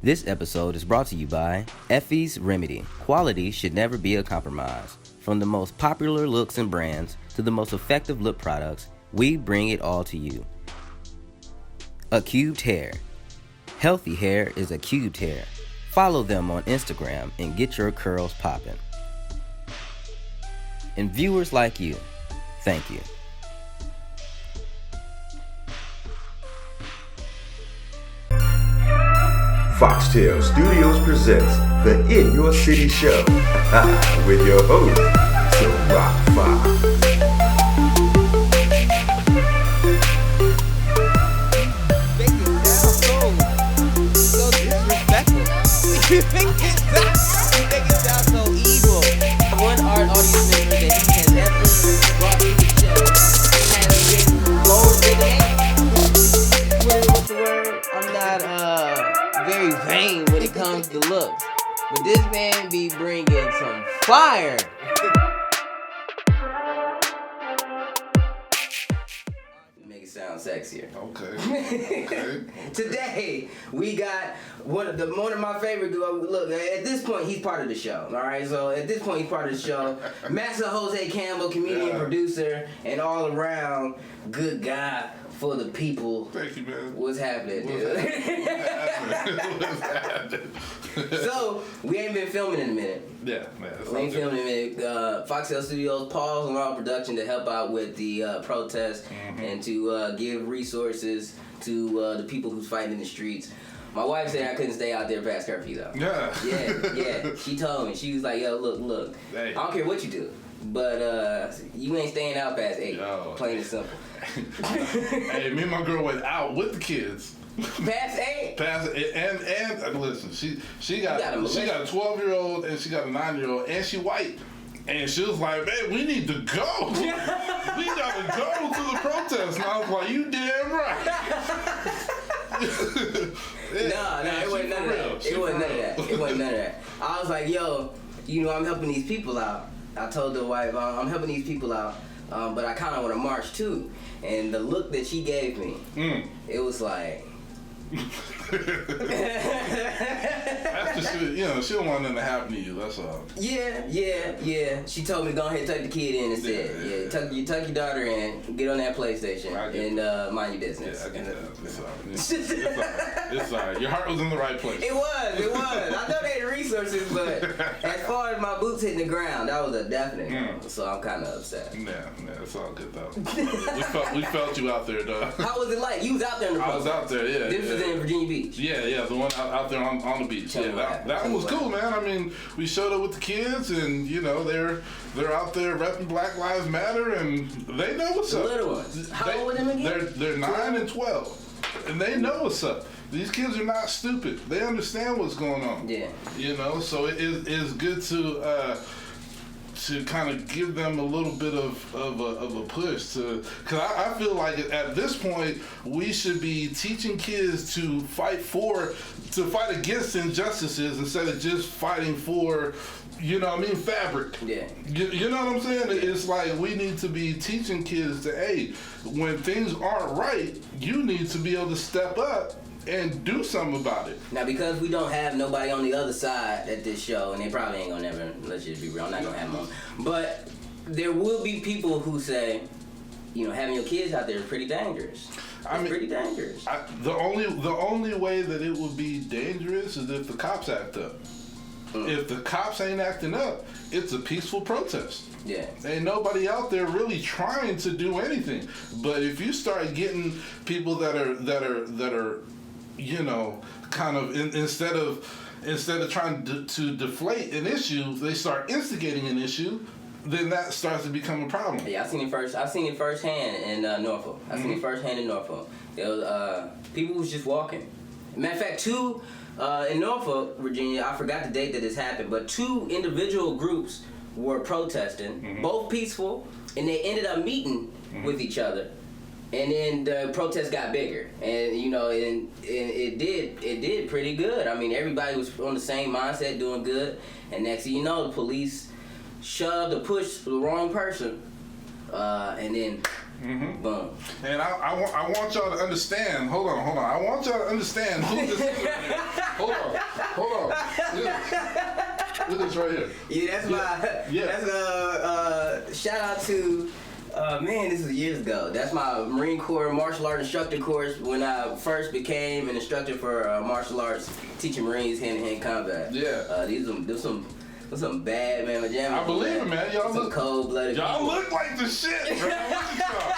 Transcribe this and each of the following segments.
This episode is brought to you by Effie's Remedy. Quality should never be a compromise. From the most popular looks and brands to the most effective lip products, we bring it all to you. A Cubed Hair. Healthy hair is a cubed hair. Follow them on Instagram and get your curls poppin'. And viewers like you, thank you. Foxtail Studios presents the In Your City Show with your host, SyRok Foxx. Make it sound so disrespectful. You make it sound so evil. One art audience member that he has ever brought to the show has been lower than what's the word? I'm not very vain when it comes to looks, but this man be bringing some fire. Make it sound sexier. Okay. Today we got one of my favorite. Look, at this point he's part of the show. All right, so at this point he's part of the show. Massa Jose Campbell, comedian, producer, and all around good guy for the people. Thank you, man. What's happening, dude? What's happening? So we ain't been filming in a minute. Yeah, man. We ain't filming in a minute. Foxtail Studios paused on our production to help out with the protest and to give resources to the people who's fighting in the streets. My wife said I couldn't stay out there past curfew though. Yeah. She told me. She was like, yo, look. Hey. I don't care what you do, but you ain't staying out past 8. Yo. Plain and simple. Hey, me and my girl went out with the kids. Past 8? Past 8, and listen, she got a 12-year-old and she got a 9-year-old and she white. And she was like, man, we need to go. We gotta go to the protest. And I was like, you damn right. No, it wasn't none of that. It wasn't none of that. I was like, yo, I'm helping these people out. I told the wife, I'm helping these people out, but I kind of want to march too. And the look that she gave me, it was like... After she don't want nothing to happen to you, that's all. Yeah. She told me to go ahead and tuck the kid in and said, tuck your daughter in, get on that PlayStation, and mind your business. Yeah, I get that. It's all right. Your heart was in the right place. It was. I know they had resources, but as far as my boots hitting the ground, that was a definite no. So I'm kind of upset. Yeah, it's all good though. we felt you out there, though. How was it like? You was out there in the I was out there, yeah. This was in Virginia Beach. Yeah, the one out there on the beach. That one was cool, man. I mean, we showed up with the kids, and they're out there repping Black Lives Matter, and they know what's up. The little ones. How old were them again? They're 9 and 12, and they know what's up. These kids are not stupid. They understand what's going on. Yeah. So it is good to kind of give them a little bit of a push because I feel like at this point we should be teaching kids to fight against injustices instead of just fighting for fabric. Yeah. You know what I'm saying? It's like we need to be teaching kids that, hey, when things aren't right, you need to be able to step up and do something about it. Now, because we don't have nobody on the other side at this show, and they probably ain't gonna never, let's just be real, I'm not gonna have them on. But there will be people who say, having your kids out there is pretty dangerous. Pretty dangerous. The only way that it would be dangerous is if the cops act up. If the cops ain't acting up, it's a peaceful protest. Yeah. Ain't nobody out there really trying to do anything. But if you start getting people that are kind of instead of trying to deflate an issue, they start instigating an issue, then that starts to become a problem. Yeah, I seen it firsthand in Norfolk. There was people was just walking. Matter of fact, 2 in Norfolk, Virginia, I forgot the date that this happened, but 2 individual groups were protesting, both peaceful, and they ended up meeting with each other. And then the protest got bigger, and and it did pretty good. I mean, everybody was on the same mindset, doing good. And next thing you know, the police shoved or pushed the wrong person, and then boom. And I want y'all to understand. Hold on. I want y'all to understand who this is. Hold on. this right here. Yeah, that's my. Yeah. That's shout out to. Man, this was years ago. That's my Marine Corps martial arts instructor course when I first became an instructor for martial arts, teaching Marines hand-to-hand combat. Yeah. These some bad man pajamas. I believe it, man. Y'all some look cold-blooded. Y'all people. look like the shit, bro. What you talking?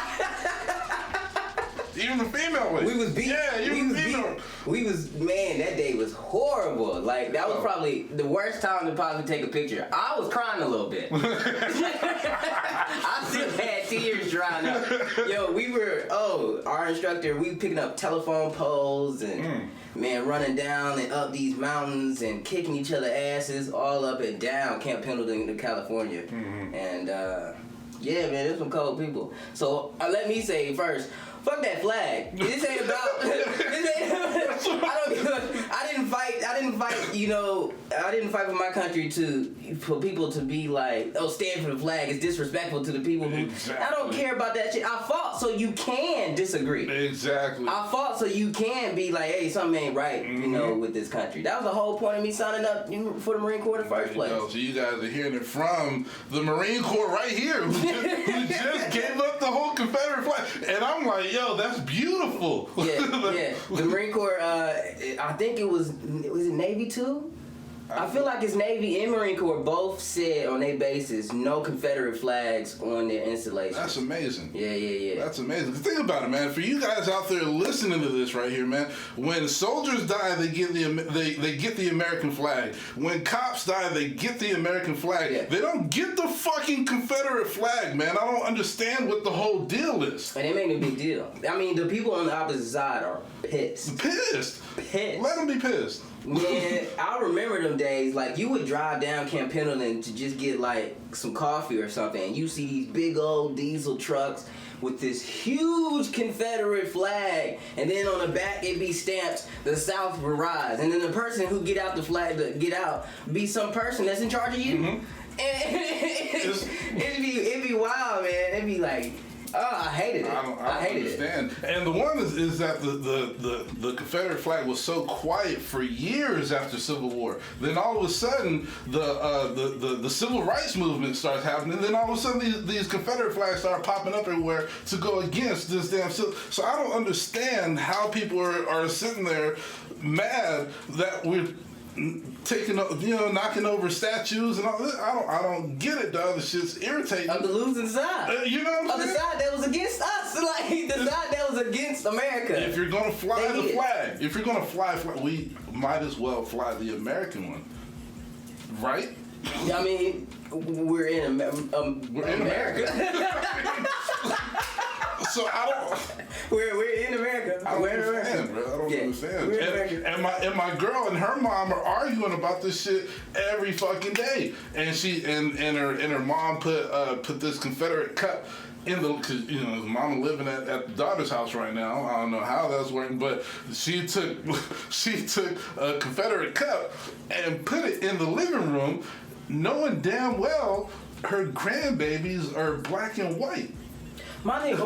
Even the female way. We was beat. Yeah, even the female. We was, man, that day was horrible. Like, that was probably the worst time to possibly take a picture. I was crying a little bit. I still had tears drying up. Yo, our instructor, we picking up telephone poles and, man, running down and up these mountains and kicking each other asses all up and down Camp Pendleton, California. And, yeah, man, there's some cold people. So, let me say first, fuck that flag. This ain't about. I didn't fight. You know, I didn't fight for my country for people to be like, oh, stand for the flag. It's disrespectful to the people who. Exactly. I don't care about that shit. I fought so you can disagree. Exactly. I fought so you can be like, hey, something ain't right, you know, with this country. That was the whole point of me signing up for the Marine Corps in the first place. So you guys are hearing it from the Marine Corps right here, who just gave up the whole Confederate flag, and I'm like, yo, that's beautiful. Yeah. The Marine Corps, I think was it Navy too? I feel like it's Navy and Marine Corps both said on their bases no Confederate flags on their installations. That's amazing. Yeah. That's amazing. Think about it, man. For you guys out there listening to this right here, man, when soldiers die, they get the American flag. When cops die, they get the American flag. Yeah. They don't get the fucking Confederate flag, man. I don't understand what the whole deal is. And they made a big deal. I mean, the people on the opposite side are pissed. Pissed. Pissed. Let them be pissed. Man, I remember them days. Like, you would drive down Camp Pendleton to just get like some coffee or something, and you see these big old diesel trucks with this huge Confederate flag, and then on the back it be stamped "The South will rise," and then the person who get out the flag to get out be some person that's in charge of you. And it'd be wild, man. It'd be like. Oh, I hated it. I don't hated understand. And the one is that the Confederate flag was so quiet for years after Civil War. Then all of a sudden, the Civil Rights movement starts happening. Then all of a sudden, these Confederate flags start popping up everywhere to go against this damn. So I don't understand how people are sitting there mad that we're knocking over statues and all this. I don't get it, dog. This shit's irritating. Of the losing side. You know what I'm saying? The side that was against us. Like, the side that was against America. If you're gonna fly the flag, we might as well fly the American one. Right? I mean, we're in America. So I don't. We're in America. I don't understand, bro. I don't understand. And my girl and her mom are arguing about this shit every fucking day. And she and her mom put this Confederate cup in the, cause mama living at the daughter's house right now. I don't know how that's working, but she took a Confederate cup and put it in the living room, knowing damn well her grandbabies are black and white. Let's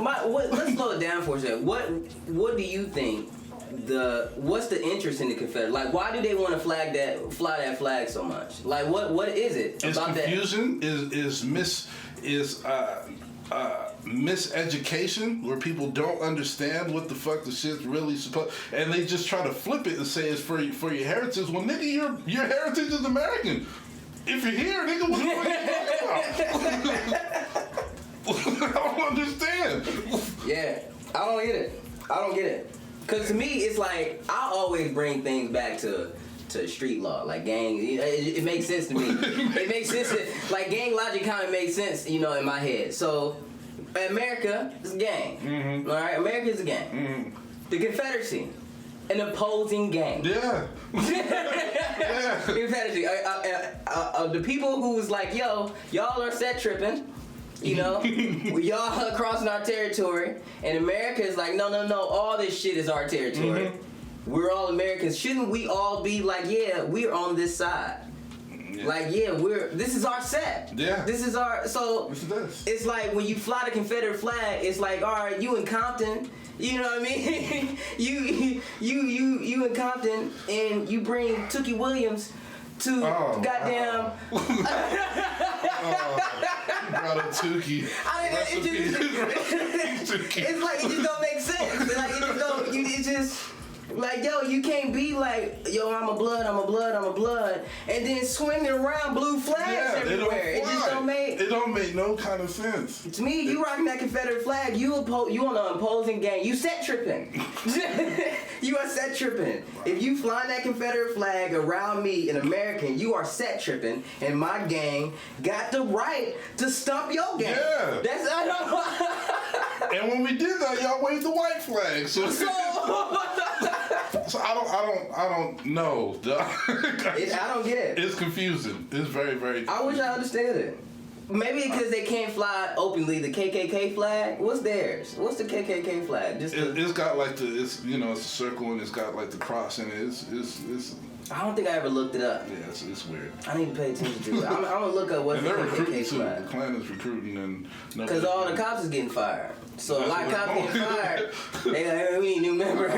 slow it down for a second. What do you think? What's the interest in the Confederate? Like, why do they want to fly that flag so much? Like, what is it about that? It's confusion. Is miseducation, where people don't understand what the fuck the shit's really supposed, and they just try to flip it and say it's for your heritage. Well, nigga, your heritage is American. If you're here, nigga, what the fuck you talking about? I don't understand. Yeah, I don't get it. Cause to me, it's like I always bring things back to street law, like gang. It makes sense to me. It makes sense. Like gang logic kind of makes sense, in my head. So America is a gang. Mm-hmm. All right, America is a gang. Mm-hmm. The Confederacy, an opposing gang. Yeah. Yeah. Confederacy. The people who was like, yo, y'all are set tripping. Y'all crossing our territory, and America is like, no, all this shit is our territory. Mm-hmm. We're all Americans. Shouldn't we all be like, yeah, we're on this side? Yeah. Like, yeah, this is our set. Yeah. This is our, so it's like when you fly the Confederate flag, it's like, all right, you in Compton, you know what I mean? you in Compton, and you bring Tookie Williams to goddamn. Brother Tukey. I mean, it's like it just don't make sense. Like it just don't. It just. Like, yo, you can't be like, yo, I'm a blood, and then swinging around blue flags everywhere. It just don't make. It don't make no kind of sense. To me, you rocking that Confederate flag, you on the opposing gang. You set tripping. You are set tripping. If you flying that Confederate flag around me, an American, you are set tripping, and my gang got the right to stomp your gang. Yeah. That's I don't. And when we did that, y'all waved the white flag. So I don't know. I don't get it. It's confusing. It's very, very confusing. I wish I understood it. Maybe because they can't fly openly the KKK flag. What's theirs? What's the KKK flag? It's got like it's a circle and it's got like the cross in it. It's I don't think I ever looked it up. Yeah, it's weird. I need to pay attention to it. I'm gonna look up what's and the they're KKK recruiting too. flag. The Klan is recruiting and because all the cops is getting fired. So a lot of cops getting fired. They like, hey, we need new members.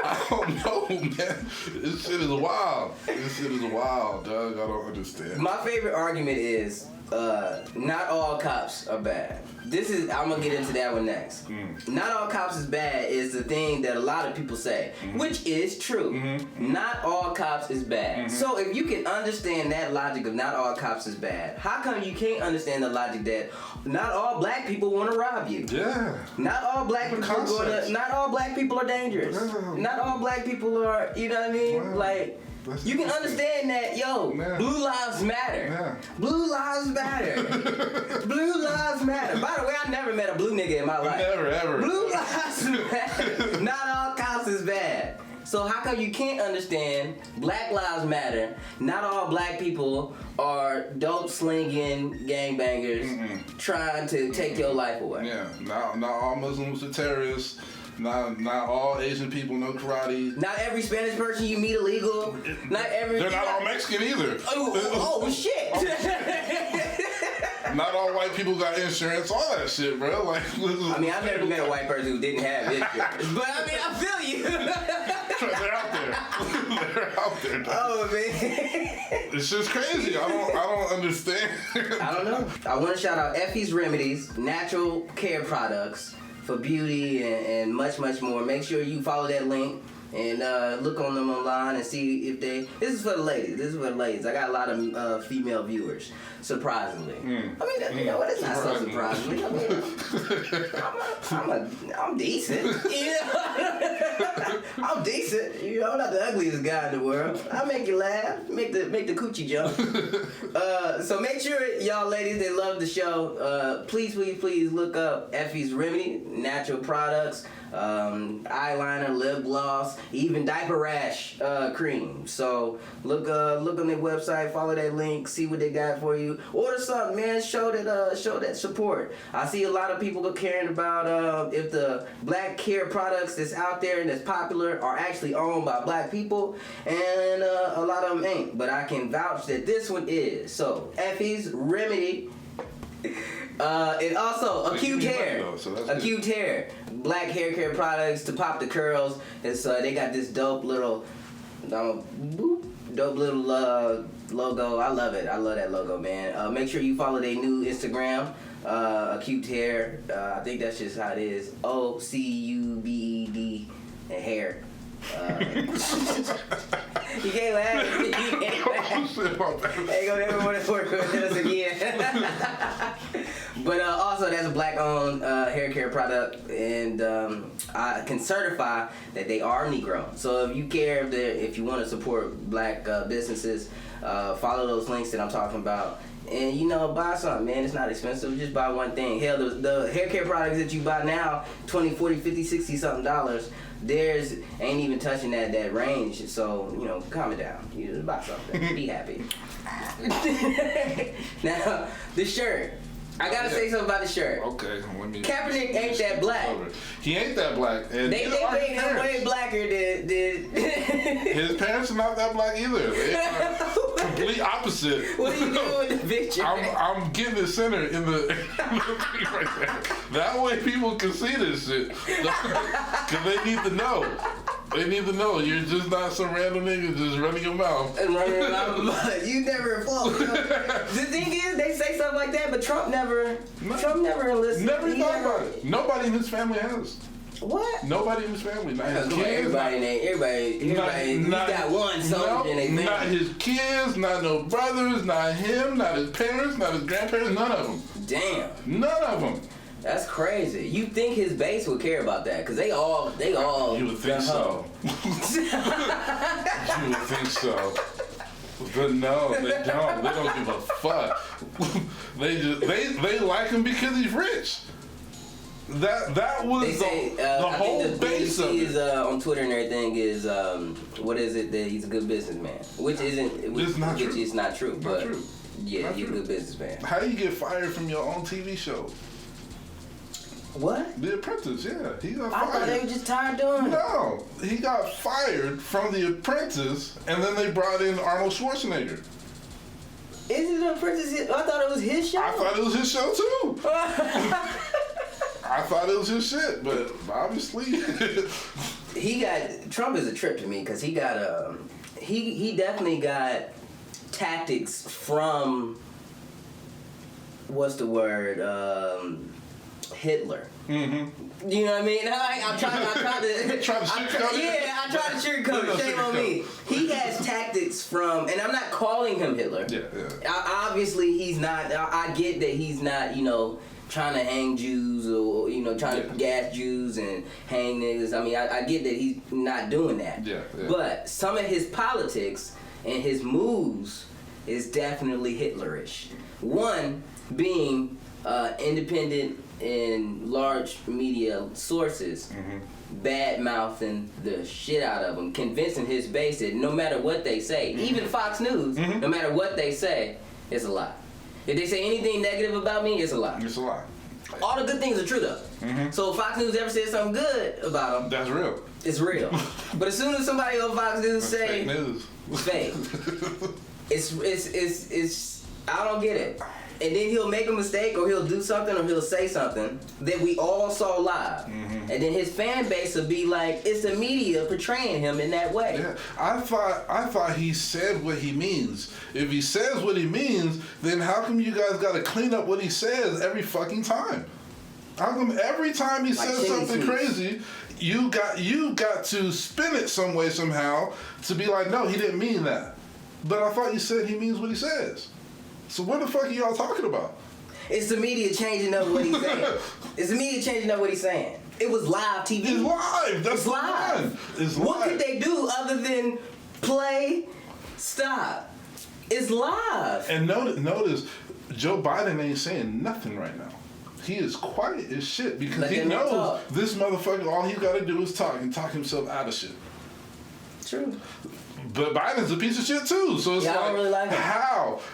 I don't know, man. This shit is wild. Dog. I don't understand. My favorite argument is not all cops are bad. I'm gonna get into that one next. Not all cops is bad is the thing that a lot of people say, which is true. Not all cops is bad. So if you can understand that logic of not all cops is bad, how come you can't understand the logic that not all black people want to rob you? Yeah. Not all black people not all black people are dangerous. Yeah. Not all black people are, you know what I mean? Wow. Like, you can understand that, blue lives matter. Yeah. Blue lives matter. Blue lives matter. By the way, I never met a blue nigga in my life. Never, ever. Blue lives matter. Not all cops is bad. So how come you can't understand Black Lives Matter? Not all black people are dope slinging gangbangers trying to take your life away. Yeah, not all Muslims are terrorists. Not all Asian people know karate. Not every Spanish person you meet illegal. They're not all Mexican either. Oh shit. Not all white people got insurance, all that shit, bro. Like, I mean, I've never met a white person who didn't have insurance. But I mean, I feel you. They're out there. They're out there. Dog. Oh man. It's just crazy. I don't understand. I don't know. I want to shout out Effie's Remedies, natural care products for beauty and much, much more. Make sure you follow that link and look on them online and see if they. This is for the ladies. I got a lot of female viewers, surprisingly. I mean, you know what? It's not so surprisingly. I mean, I'm decent. You know? I'm decent. You know, I'm not the ugliest guy in the world. I make you laugh, make the coochie jump. So make sure y'all ladies that love the show, please look up Effie's Remedy, natural products. Eyeliner, lip gloss, even diaper rash cream. So look on their website, follow that link, see what they got for you. Order something, man. Show that support. I see a lot of people caring about if the black care products that's out there and that's popular are actually owned by black people, and a lot of them ain't. But I can vouch that this one is. So Effie's Remedy. And also Acute Hair. Acute Hair. Black hair care products to pop the curls. And so they got this dope little logo. I love it. I love that logo, man. Make sure you follow their new Instagram, Acute Hair. I think that's just how it is. OCUBED and hair. You can't laugh. Hey, go never want to work with us again. But also, that's a black-owned hair care product, and I can certify that they are Negro. So if you care, if you want to support black businesses, follow those links that I'm talking about. And, you know, buy something, man. It's not expensive. Just buy one thing. Hell, the hair care products that you buy now, $20, $40, $50, $60 something dollars, theirs ain't even touching that range. So, you know, calm it down. You just buy something. Be happy. Now, the shirt. I gotta say something about the shirt. Okay, let me. Kaepernick ain't that black. He ain't that black. And they made him way blacker than his parents are not that black either. They are complete opposite. What are you doing with the picture? I'm getting the center in the right there. That way people can see this shit. Because they need to know. They need to know you're just not some random nigga just running your mouth. And running around, you never fall. The thing is, they say stuff like that, but Trump never enlisted. Never thought about it. Nobody in his family has. What? Nobody in his family. Not his kids. Everybody. He's got one soldier in their family. Not his kids, not no brothers, not him, not his parents, not his grandparents, none of them. Damn. None of them. That's crazy. You think his base would care about that? Because they all. You would think so. You would think so. But no, they don't. They don't give a fuck. They like him because he's rich. That was they say, the whole base of it. On Twitter and everything is what is it that he's a good businessman, which isn't. It's not true. Which is not true. But true. Yeah, not he's true. a good businessman. How do you get fired from your own TV show? What? The Apprentice, yeah. He got I fired. thought they were just tired doing it. No, he got fired from The Apprentice, and then they brought in Arnold Schwarzenegger. Is it The Apprentice? I thought it was his show. I thought it was his show too. I thought it was his shit, but obviously Trump is a trip to me because he got he definitely got tactics from what's the word Hitler. Mm-hmm. You know what I mean? I tried to sugarcoat it. Shame on me. He has tactics from, and I'm not calling him Hitler. Yeah. Obviously, he's not. I get that he's not. Trying to hang Jews or trying to gas Jews and hang niggas. I mean, I get that he's not doing that. Yeah. But some of his politics and his moves is definitely Hitlerish. One being independent and large media sources bad mouthing the shit out of him, convincing his base that no matter what they say, even Fox News, no matter what they say, it's a lie. If they say anything negative about me, it's a lie. It's a lie. All the good things are true though. So if Fox News ever says something good about them, that's real. It's real. But as soon as somebody on Fox News say fake news, it's fake. It's I don't get it. And then he'll make a mistake or he'll do something or he'll say something that we all saw live. And then his fan base will be like, it's the media portraying him in that way. Yeah, I thought he said what he means. If he says what he means, then how come you guys got to clean up what he says every fucking time? How come every time he says something crazy, you got to spin it some way somehow to be like, no, he didn't mean that. But I thought you said he means what he says. So what the fuck are y'all talking about? It's the media changing up what he's saying. It's the media changing up what he's saying. It was live TV. It's live. That's live. It's what live. could they do other than play, stop? It's live. And notice, Joe Biden ain't saying nothing right now. He is quiet as shit because he knows this motherfucker, all he got to do is talk and talk himself out of shit. True. But Biden's a piece of shit too. So it's I don't really like him.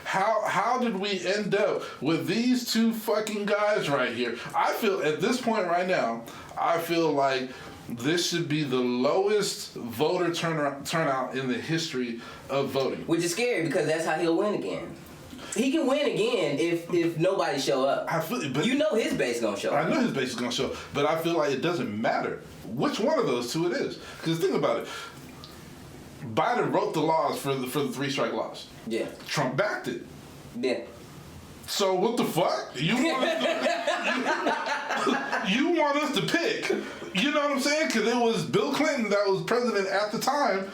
How did we end up with these two fucking guys right here? I feel at this point right now, I feel like this should be the lowest voter turnout in the history of voting. Which is scary because that's how he'll win again. He can win again if nobody show up. But you know his base gonna show up. I know his base is gonna show up, but I feel like it doesn't matter which one of those two it is. Because think about it. Biden wrote the laws for the 3-strike laws. Yeah. Trump backed it. Yeah. So what the fuck? You want us to pick? You know what I'm saying? Because it was Bill Clinton that was president at the time.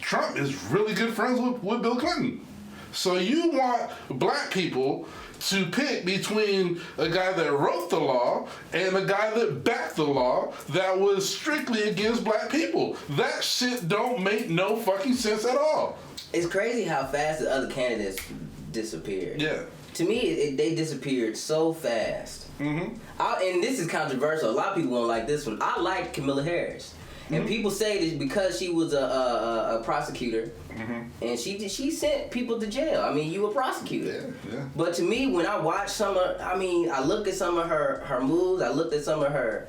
Trump is really good friends with Bill Clinton. So you want black people to pick between a guy that wrote the law and a guy that backed the law that was strictly against black people. That shit don't make no fucking sense at all. It's crazy how fast the other candidates disappeared. Yeah. To me, they disappeared so fast. And this is controversial. A lot of people won't like this one. I like Kamala Harris. And people say that because she was a prosecutor, and she sent people to jail. I mean, you a prosecutor. Yeah. But to me, when I watch I looked at some of her moves. I looked at some of her.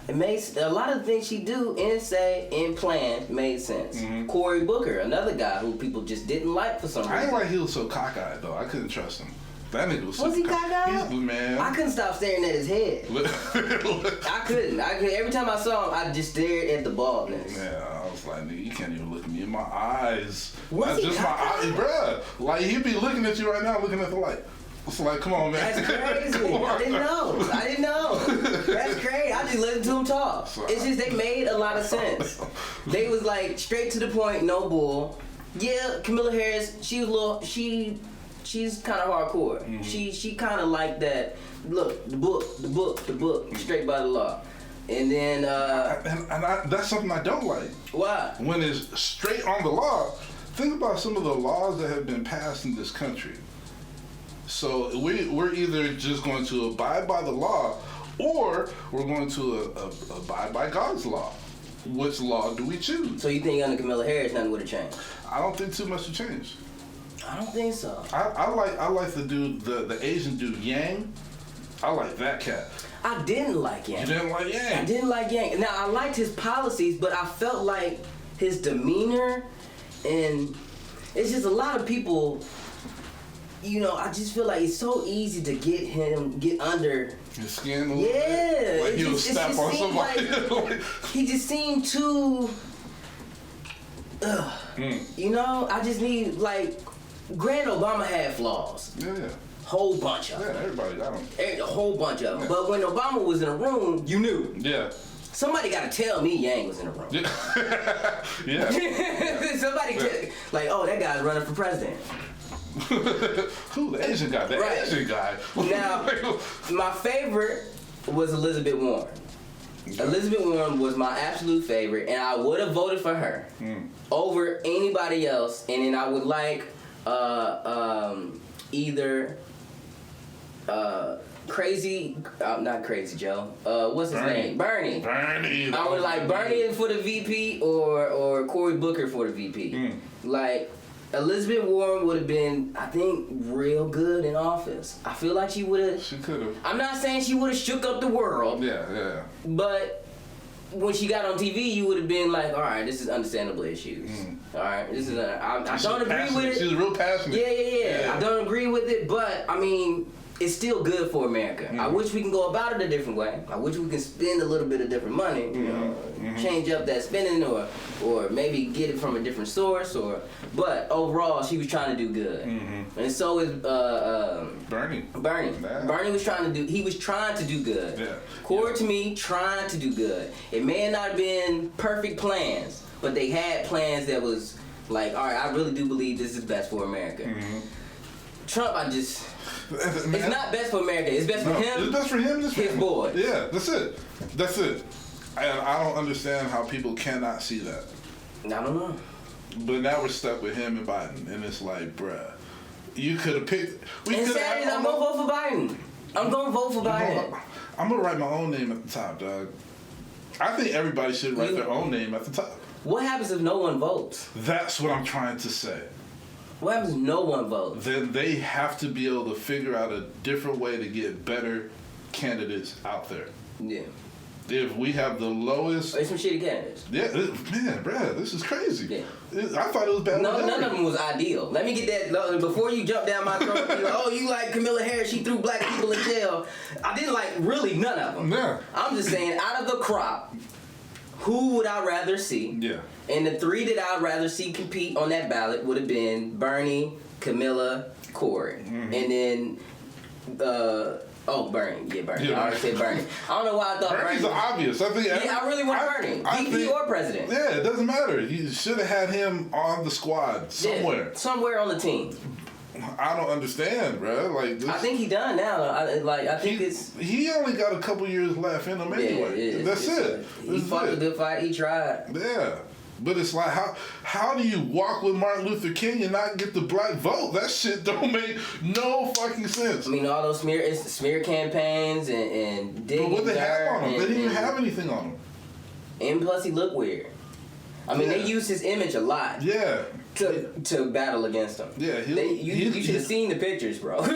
It made a lot of the things she do and say and plan made sense. Cory Booker, another guy who people just didn't like for some reason. I didn't like he was so cockeyed though. I couldn't trust him. That nigga was he cocked out? Man. I couldn't stop staring at his head. I couldn't. Every time I saw him, I just stared at the baldness. Yeah, I was like, nigga, you can't even look at me in my eyes. Was he just my eyes, bruh. Like, he'd be looking at you right now, looking at the light. It's like, come on, man. That's crazy. I didn't know. That's crazy. I just listened to him talk. It's just they made a lot of sense. They was like straight to the point, no bull. Yeah, Camilla Harris, she's kind of hardcore. Mm-hmm. She kind of like that. Look, the book, straight by the law. And then that's something I don't like. Why? When it's straight on the law. Think about some of the laws that have been passed in this country. So we're either just going to abide by the law, or we're going to abide by God's law. Which law do we choose? So you think under Camilla Harris nothing would have changed? I don't think too much would change. I don't think so. I like the dude, the Asian dude Yang. I like that cat. I didn't like Yang. You didn't like Yang? I didn't like Yang. Now I liked his policies, but I felt like his demeanor, and it's just a lot of people. You know, I just feel like it's so easy to get under his skin a little bit. Like he'll step on somebody. Like, he just seemed too. You know, I just need, like, Grant Obama had flaws. Yeah. Whole bunch of them. Yeah, everybody got them. A whole bunch of them. Yeah. But when Obama was in a room, you knew. Yeah. Somebody got to tell me Yang was in a room. Yeah. Somebody like, oh, that guy's running for president. Who? The Asian guy. The Asian guy. Now, my favorite was Elizabeth Warren. Okay. Elizabeth Warren was my absolute favorite, and I would have voted for her over anybody else. And then I would like either Crazy, not Crazy Joe. What's his name? Bernie. I would like Bernie for the VP or Cory Booker for the VP. Like, Elizabeth Warren would have been, I think, real good in office. I feel like she would have. She could have. I'm not saying she would have shook up the world. Yeah. But when she got on TV, you would have been like, all right, this is understandable issues. All right, this is. I don't agree with it. She's real passionate. Yeah. I don't agree with it, but I mean, it's still good for America. I wish we can go about it a different way. I wish we can spend a little bit of different money, you know, change up that spending, or maybe get it from a different source, but overall, she was trying to do good. And so is Bernie. Yeah. Bernie was trying to do good. Yeah. Cory, to me, trying to do good. It may not have been perfect plans, but they had plans that was like, all right, I really do believe this is best for America. Trump, it's not best for America. It's best for him. It's best for him. His boy. Yeah, that's it. And I don't understand how people cannot see that. I don't know. But now we're stuck with him and Biden, and it's like, bruh, you could have picked. And Saturday, I'm gonna vote for Biden. I'm gonna vote for Biden. I'm gonna write my own name at the top, dog. I think everybody should write their own name at the top. What happens if no one votes? That's what I'm trying to say. What happens if no one votes? Then they have to be able to figure out a different way to get better candidates out there. Yeah. If we have the lowest... There's some shitty candidates. Yeah, man, bruh, this is crazy. Yeah. I thought it was bad. No, none of them was ideal. Let me get that... Before you jump down my throat, you're like, oh, you like Camilla Harris, she threw black people in jail. I didn't like really none of them. Yeah. I'm just saying, out of the crop, who would I rather see? Yeah. And the three that I'd rather see compete on that ballot would have been Bernie, Camilla, Cory. And then... Bernie. Yeah, Bernie. Yeah. I already said Bernie. I don't know why I thought Bernie's Bernie. Obvious. I think. I really want Bernie. VP or president. Yeah, it doesn't matter. You should have had him on the squad somewhere. Yeah, somewhere on the team. I don't understand, bro. Like this, I think he done now. I think he only got a couple years left in him anyway. That's it. He fought a good fight. He tried. Yeah. But it's like, how do you walk with Martin Luther King and not get the black vote? That shit don't make no fucking sense. I mean, all those smear campaigns and digging. But what they have on him? They didn't even have anything on him. And plus, he looked weird. I mean, they used his image a lot. Yeah. To battle against him. Yeah, you should have seen the pictures, bro. They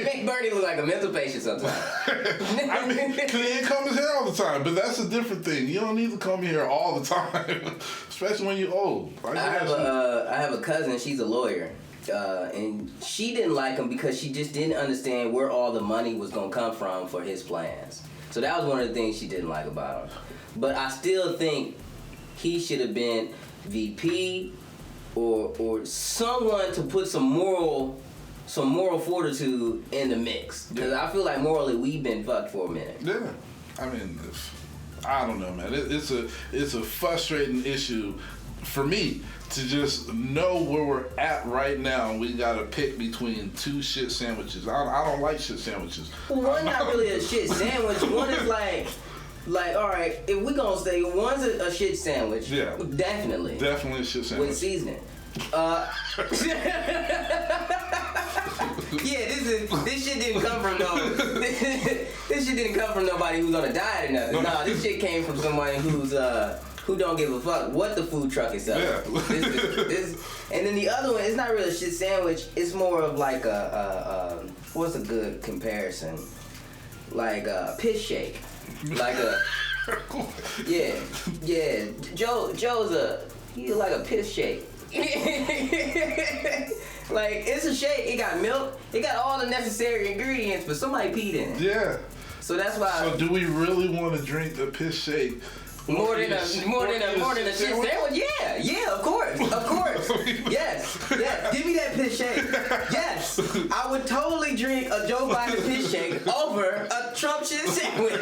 make Bernie look like a mental patient sometimes. I mean, cause he ain't comb his hair all the time, but that's a different thing. You don't need to comb your hair all the time, especially when you're old. I have a cousin. She's a lawyer, And she didn't like him because she just didn't understand where all the money was gonna come from for his plans. So that was one of the things she didn't like about him. But I still think he should have been VP or someone to put some moral fortitude in the mix. Because I feel like morally we've been fucked for a minute. Yeah, I mean, I don't know, man. It's a frustrating issue for me to just know where we're at right now. We gotta pick between two shit sandwiches. I don't like shit sandwiches. Well, one not really a shit sandwich. One is like, all right, if we gonna say one's a shit sandwich, yeah, definitely a shit sandwich with seasoning. Yeah, this shit didn't come from this shit didn't come from nobody who's on a diet or nothing. No, this shit came from somebody who don't give a fuck what the food truck is selling. Yeah. And then the other one, it's not really a shit sandwich. It's more of like a what's a good comparison? Like a piss shake. Like a yeah. Joe's he's like a piss shake. Like, it's a shake. It got milk. It got all the necessary ingredients, but somebody peed in it. Yeah. So that's why. So do we really want to drink a piss shake? More than a shit sandwich? Yeah, of course. Yes. Give me that piss shake. Yes. I would totally drink a Joe Biden piss shake over a Trump shit sandwich.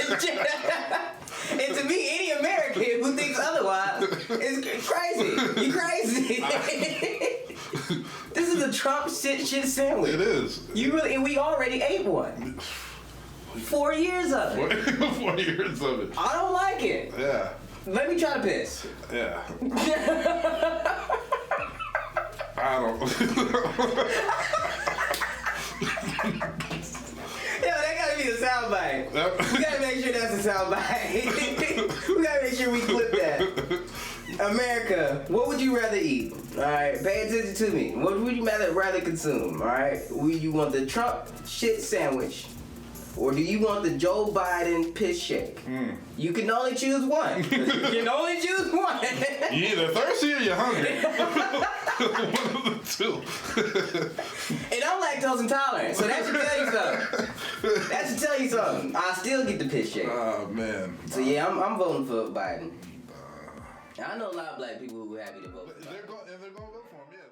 And to me, any American who thinks otherwise is crazy. You crazy. This is a Trump shit sandwich. It is. And we already ate one. 4 years of it. 4 years of it. I don't like it. Yeah. Let me try to piss. Yeah. I don't. Yo, that gotta be a soundbite. We gotta make sure that's a soundbite. We gotta make sure we clip that. America, what would you rather eat? Alright, pay attention to me. What would you rather consume? Alright? Would you want the Trump shit sandwich? Or do you want the Joe Biden piss shake? You can only choose one. You can only choose one. You're either thirsty or you're hungry. One of the two. And I'm lactose intolerant, so that should tell you something. I still get the piss shake. Oh, man. So yeah, I'm voting for Biden. I know a lot of black people who are happy to vote for Biden. They're going to vote for him, yeah.